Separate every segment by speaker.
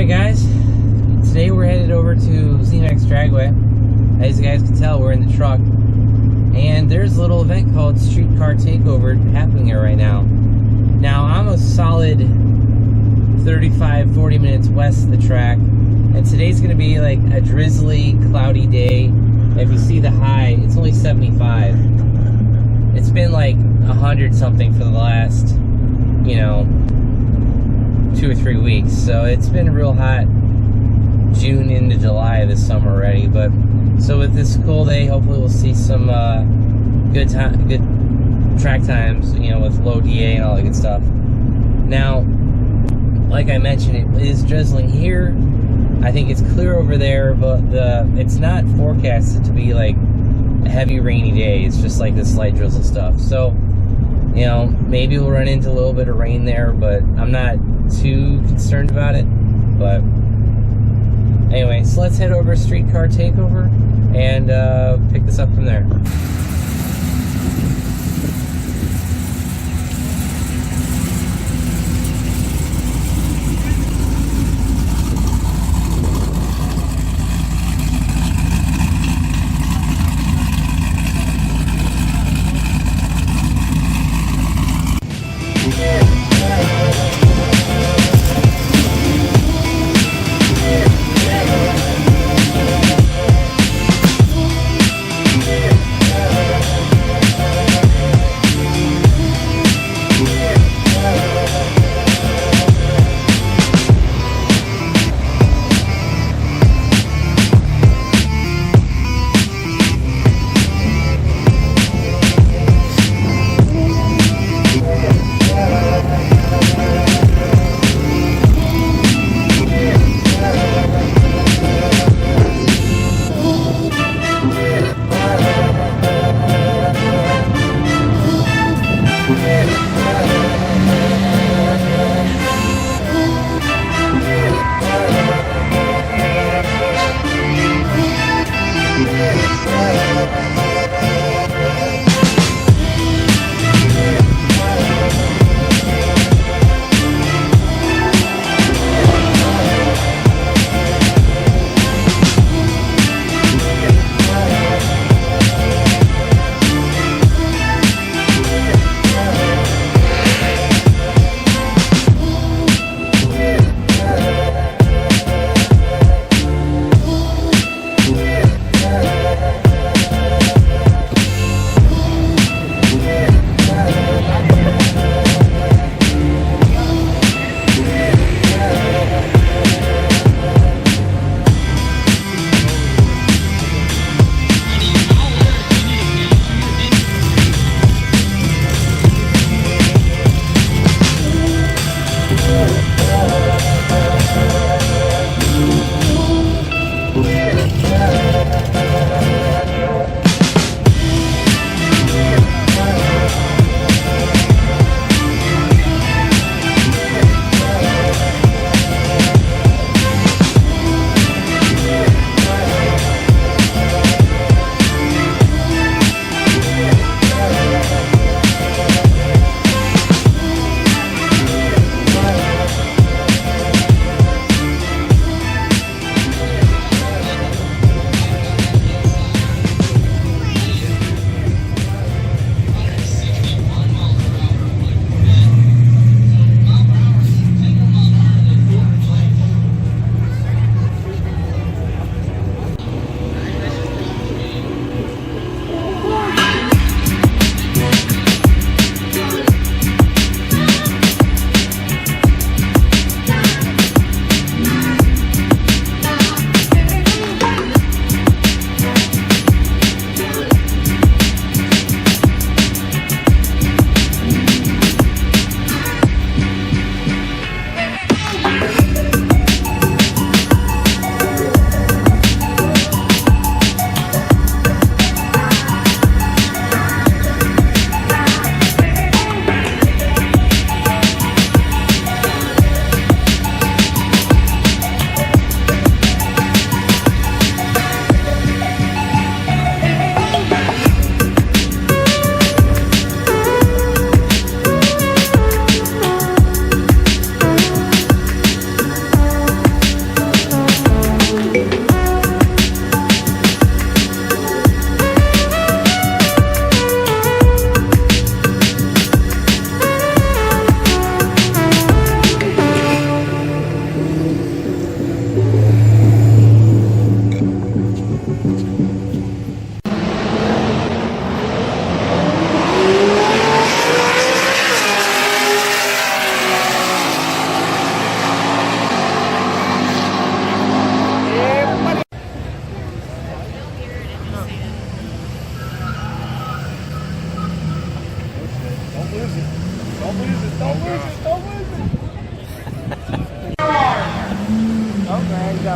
Speaker 1: Alright guys, today we're headed over to ZMAX Dragway. As you guys can tell, we're in the truck. And there's a little event called Street Car Takeover happening here right now. Now, I'm a solid 35-40 minutes west of the track. And today's going to be like a drizzly, cloudy day. And if you see the high, it's only 75. It's been like 100 something for the last, 2 or 3 weeks. So it's been real hot June into July this summer already. But so with this cool day, hopefully we'll see some good track times, with low DA and all that good stuff. Now, like I mentioned, it is drizzling here. I think it's clear over there, but it's not forecasted to be like a heavy rainy day. It's just like this slight drizzle stuff. So, maybe we'll run into a little bit of rain there, but I'm not too concerned about it. But anyway, so let's head over to Street Car Takeover and pick this up from there.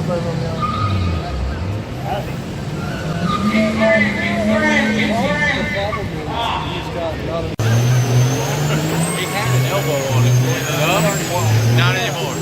Speaker 2: had an elbow on it. No, not anymore.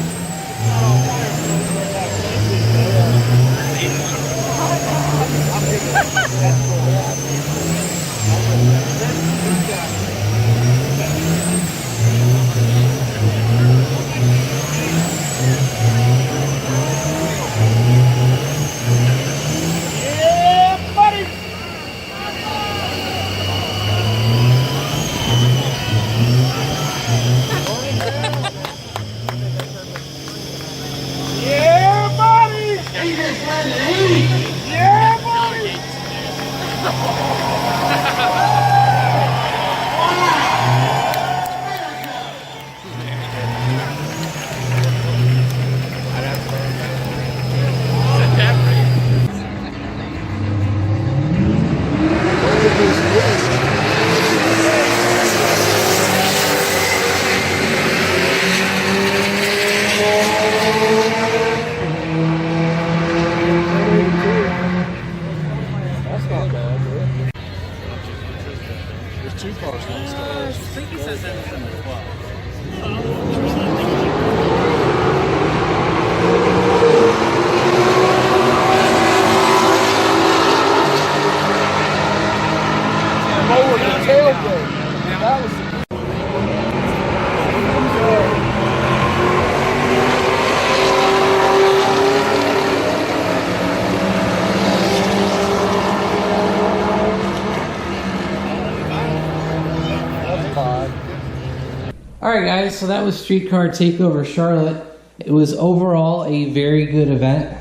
Speaker 1: Alright guys, so that was Street Car Takeover Charlotte. It was overall a very good event.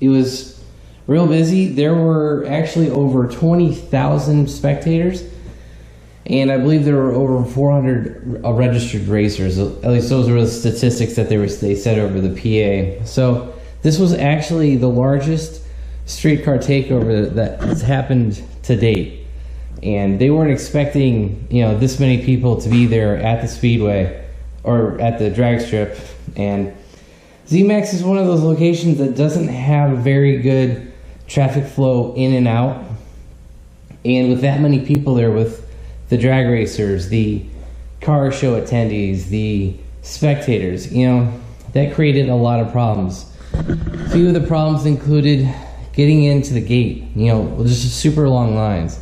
Speaker 1: It was real busy. There were actually over 20,000 spectators, and I believe there were over 400 registered racers. At least those were the statistics that they said over the PA. So this was actually the largest street car takeover that has happened to date. And they weren't expecting, you know, this many people to be there at the speedway or at the drag strip. And ZMAX is one of those locations that doesn't have very good traffic flow in and out. And with that many people there, with the drag racers, the car show attendees, the spectators, you know, that created a lot of problems. A few of the problems included getting into the gate, you know, just super long lines.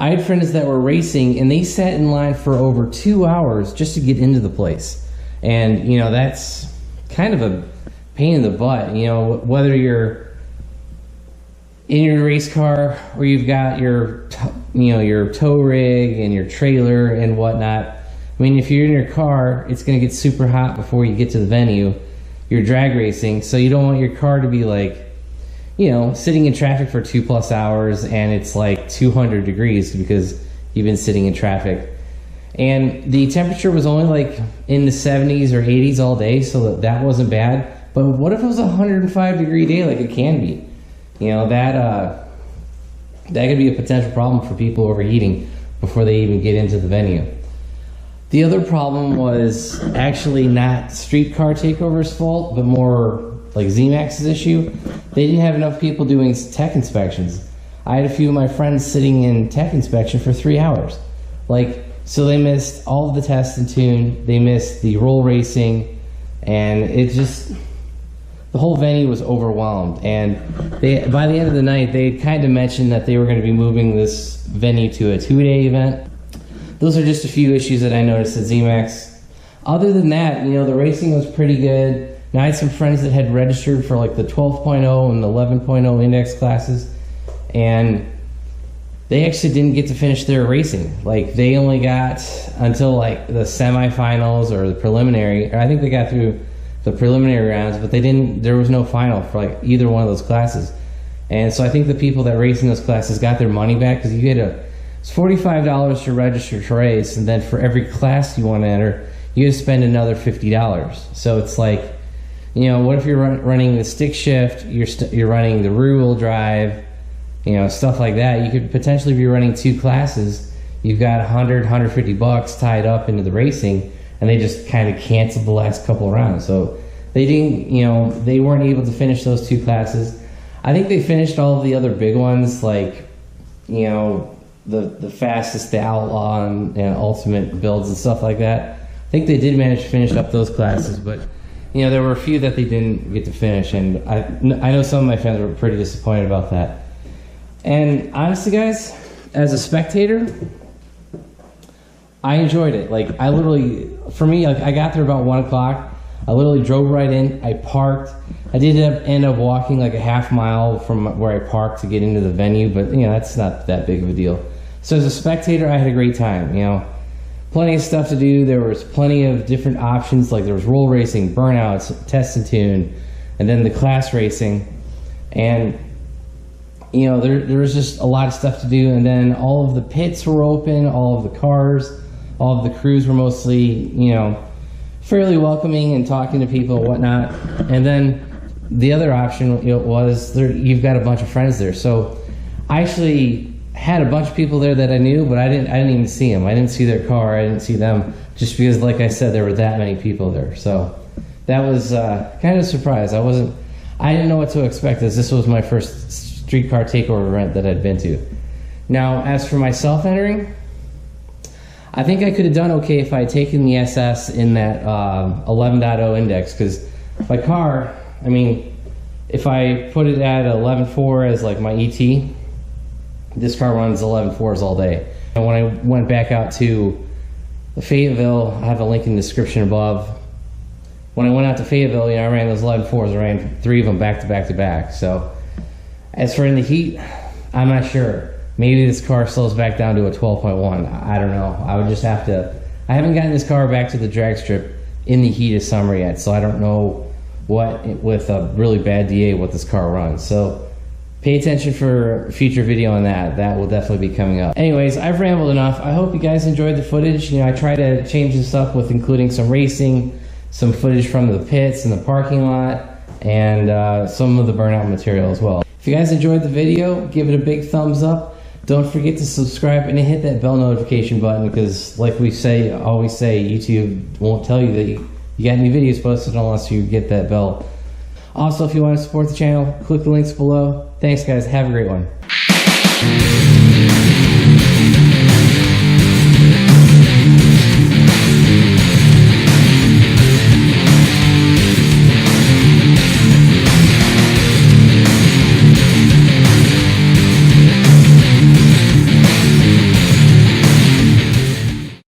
Speaker 1: I had friends that were racing and they sat in line for over 2 hours just to get into the place. And, you know, that's kind of a pain in the butt, you know, whether you're in your race car or you've got your, you know, your tow rig and your trailer and whatnot. I mean, if you're in your car, it's going to get super hot before you get to the venue. You're drag racing, so you don't want your car to be like, you know, sitting in traffic for 2+ hours and it's like 200 degrees because you've been sitting in traffic. And the temperature was only like in the 70s or 80s all day, so that wasn't bad. But what if it was a 105-degree day like it can be? You know, that could be a potential problem for people overheating before they even get into the venue. The other problem was actually not Street Car Takeover's fault, but more like ZMAX's issue. They didn't have enough people doing tech inspections. I had a few of my friends sitting in tech inspection for 3 hours. Like, so they missed all of the test and tune, they missed the roll racing, and it just, the whole venue was overwhelmed. And they, by the end of the night, they kind of mentioned that they were going to be moving this venue to a 2-day event. Those are just a few issues that I noticed at ZMAX. Other than that, you know, the racing was pretty good. Now, I had some friends that had registered for like the 12.0 and the 11.0 index classes, and they actually didn't get to finish their racing. Like, they only got until like the semifinals or the preliminary, or I think they got through the preliminary rounds, but they didn't, there was no final for like either one of those classes. And so I think the people that raced in those classes got their money back, because you get it's $45 to register to race, and then for every class you want to enter, you have to spend another $50. So it's like, you know, what if you're running the stick shift, you're running the rear-wheel drive, you know, stuff like that. You could potentially be running 2 classes. You've got $100, $150 tied up into the racing, and they just kind of canceled the last couple of rounds. So they didn't, you know, they weren't able to finish those 2 classes. I think they finished all of the other big ones, like, you know, the fastest, the outlaw, and ultimate builds and stuff like that. I think they did manage to finish up those classes, but you know, there were a few that they didn't get to finish, and I know some of my friends were pretty disappointed about that. And honestly, guys, as a spectator, I enjoyed it. Like, I literally, for me, like, I got there about 1 o'clock. I literally drove right in. I parked. I did end up walking like a half mile from where I parked to get into the venue, but you know, that's not that big of a deal. So as a spectator, I had a great time. You know, plenty of stuff to do. There was plenty of different options. Like, there was roll racing, burnouts, test and tune, and then the class racing. And you know, there was just a lot of stuff to do. And then all of the pits were open, all of the cars, all of the crews were mostly, you know, fairly welcoming and talking to people and whatnot. And then the other option, you know, was you've got a bunch of friends there. So I actually had a bunch of people there that I knew, but I didn't even see them. I didn't see their car. I didn't see them, just because, like I said, there were that many people there. So that was kind of a surprise. I didn't know what to expect, as this was my first Street Car Takeover event that I'd been to. Now, as for myself entering, I think I could have done okay if I had taken the SS in that 11.0 index, because my car, I mean, if I put it at 11.4 as like my ET, this car runs 11.4s all day. And when I went back out to Fayetteville, I have a link in the description above. When I went out to Fayetteville, you know, I ran those 11.4s. I ran 3 of them back to back to back. So as for in the heat, I'm not sure. Maybe this car slows back down to a 12.1. I don't know. I would just have to. I haven't gotten this car back to the drag strip in the heat of summer yet, so I don't know what, with a really bad DA, what this car runs. So pay attention for a future video on that. That will definitely be coming up. Anyways, I've rambled enough. I hope you guys enjoyed the footage. You know, I try to change this up with including some racing, some footage from the pits and the parking lot, and some of the burnout material as well. If you guys enjoyed the video, give it a big thumbs up. Don't forget to subscribe and hit that bell notification button, because like we always say, YouTube won't tell you that you got any videos posted unless you get that bell. Also, if you want to support the channel, click the links below. Thanks, guys. Have a great one.